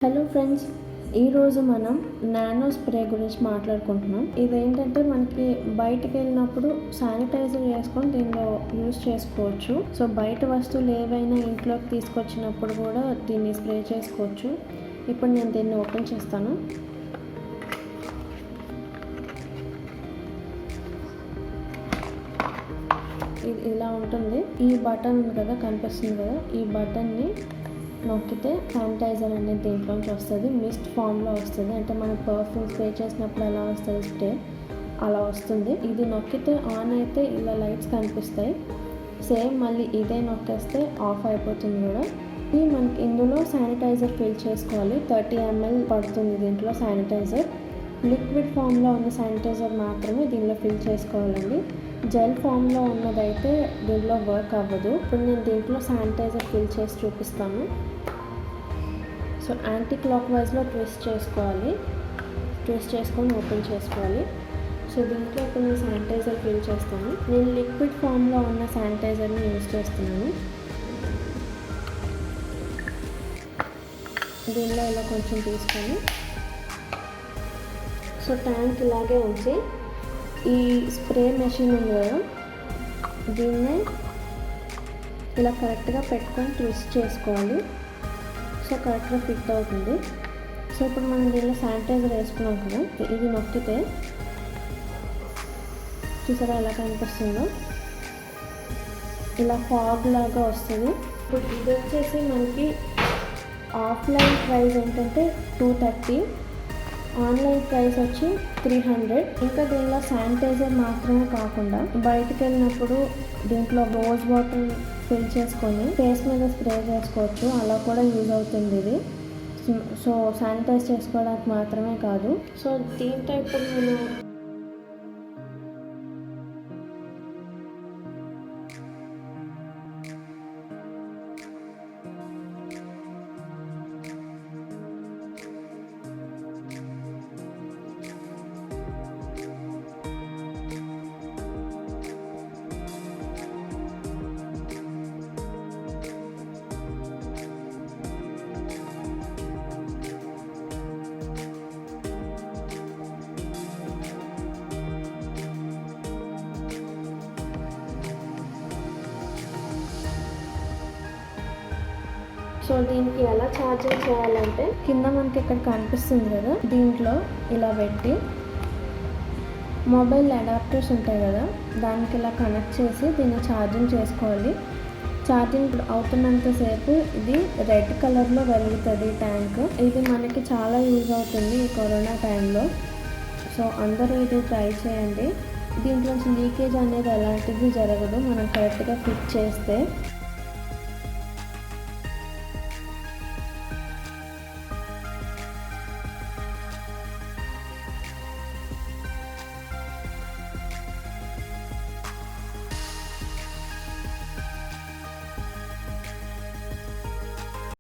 Hello friends, ఈరోజు మనం nano spray గురించి మాట్లాడుకుంటున్నాం. ఇదేంటంటే మనకి బయటికి వెళ్ళినప్పుడు శానిటైజర్ చేసుకొని దీనిలో యూజ్ చేసుకోవచ్చు. సో బయట వస్తువులు ఏవైనా ఇంట్లోకి తీసుకొచ్చినప్పుడు కూడా దీన్ని స్ప్రే చేసుకోవచ్చు. ఇప్పుడు నేను దీన్ని ఓపెన్ చేస్తాను. ఇది ఇలా ఉంటుంది. ఈ బటన్ ఉంది కదా, కనిపిస్తుంది కదా, ఈ బటన్ని నొక్కితే శానిటైజర్ అనేది దీంట్లోంచి వస్తుంది. మిస్ట్ ఫామ్లో వస్తుంది. అంటే మనం పర్ఫ్యూమ్ స్ప్రే చేసినప్పుడు ఎలా వస్తుంది స్ప్రే, అలా వస్తుంది. ఇది నొక్కితే ఆన్ అయితే ఇలా లైట్స్ కనిపిస్తాయి. సేమ్ మళ్ళీ ఇదే నొక్కేస్తే ఆఫ్ అయిపోతుంది కూడా. ఇది మనకి ఇందులో శానిటైజర్ ఫిల్ చేసుకోవాలి. 30 ml పడుతుంది దీంట్లో శానిటైజర్. లిక్విడ్ ఫామ్లో ఉన్న శానిటైజర్ మాత్రమే దీనిలో ఫిల్ చేసుకోవాలండి. జెల్ ఫామ్లో ఉన్నదైతే దీంట్లో వర్క్ అవ్వదు. ఇప్పుడు నేను దీంట్లో శానిటైజర్ ఫిల్ చేసి చూపిస్తాను. సో యాంటీ క్లాక్ వైజ్లో ట్విస్ట్ చేసుకోవాలి. ట్విస్ట్ చేసుకొని ఓపెన్ చేసుకోవాలి. సో దీంట్లో ఇప్పుడు నేను శానిటైజర్ ఫిల్ చేస్తాను. నేను లిక్విడ్ ఫామ్లో ఉన్న శానిటైజర్ని యూజ్ చేస్తున్నాను. దీనిలో ఇలా కొంచెం తీసుకొని సో ట్యాంక్ ఇలాగే ఉంచి ఈ స్ప్రే మెషిన్ ఉంది కదా, దీన్నే ఇలా కరెక్ట్గా పెట్టుకొని ట్విస్ట్ చేసుకోవాలి. సో కరెక్ట్గా ఫిట్ అవుతుంది. సో ఇప్పుడు మనం దీనిలో శానిటైజర్ వేసుకున్నాం కదా, ఇది నొక్కితే చూసారా ఎలా కనిపిస్తుందో, ఇలా ఫాగ్ లాగా వస్తుంది. ఇప్పుడు ఇది వచ్చేసి మనకి ఆఫ్లైన్ ప్రైస్ ఏంటంటే 230, ఆన్లైన్ ప్రైస్ వచ్చి 300. ఇంకా దీనిలో శానిటైజర్ మాత్రమే కాకుండా బయటికి వెళ్ళినప్పుడు దీంట్లో రోజ్ వాటర్ ఫిల్ చేసుకొని ఫేస్ మీద స్ప్రే చేసుకోవచ్చు. అలా కూడా యూజ్ అవుతుంది ఇది. సో శానిటైజ్ చేసుకోవడానికి మాత్రమే కాదు. సో దీంతో ఇప్పుడు నేను సో దీనికి ఎలా ఛార్జింగ్ చేయాలంటే కింద మనకి ఇక్కడ కనిపిస్తుంది కదా, దీంట్లో ఇలా పెట్టి మొబైల్ అడాప్టర్స్ ఉంటాయి కదా, దానికి ఇలా కనెక్ట్ చేసి దీన్ని ఛార్జింగ్ చేసుకోవాలి. ఛార్జింగ్ అవుతున్నంతసేపు ఇది రెడ్ కలర్లో వెలుగుతుంది ట్యాంక్. ఇది మనకి చాలా యూజ్ అవుతుంది ఈ కరోనా టైంలో. సో అందరూ ఇది ట్రై చేయండి. దీంట్లోంచి లీకేజ్ అనేది ఎలాంటిది జరగదు మనం కరెక్ట్గా ఫిట్ చేస్తే.